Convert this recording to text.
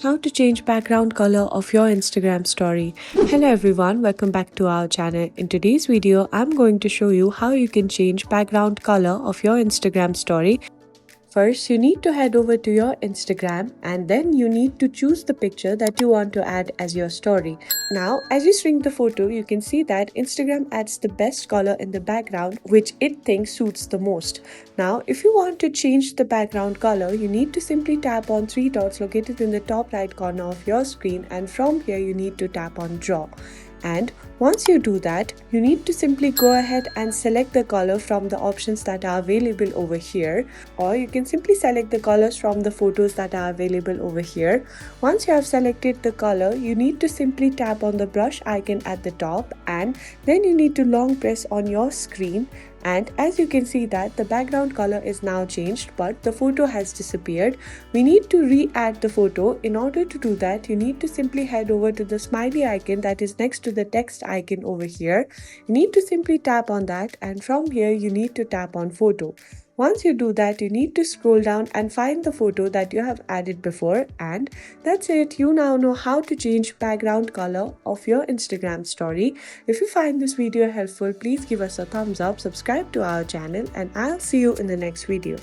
How to change background color of your Instagram story. Hello everyone, welcome back to our channel. In today's video, I'm going to show you how you can change background color of your Instagram story. First, you need to head over to your Instagram and then you need to choose the picture that you want to add as your story. Now, as you shrink the photo, you can see that Instagram adds the best color in the background which it thinks suits the most. Now, if you want to change the background color, you need to simply tap on three dots located in the top right corner of your screen, and from here you need to tap on draw. And once you do that, you need to simply go ahead and select the color from the options that are available over here, or you can simply select the colors from the photos that are available over here. Once you have selected the color, you need to simply tap on the brush icon at the top, and then you need to long press on your screen. And as you can see that the background color is now changed, but the photo has disappeared. We need to re-add the photo. In order to do that, you need to simply head over to the smiley icon that is next to the text icon over here. You need to simply tap on that, and from here you need to tap on photo. Once you do that, you need to scroll down and find the photo that you have added before, and that's it. You now know how to change background color of your Instagram story. If you find this video helpful, please give us a thumbs up, subscribe to our channel, and I'll see you in the next video.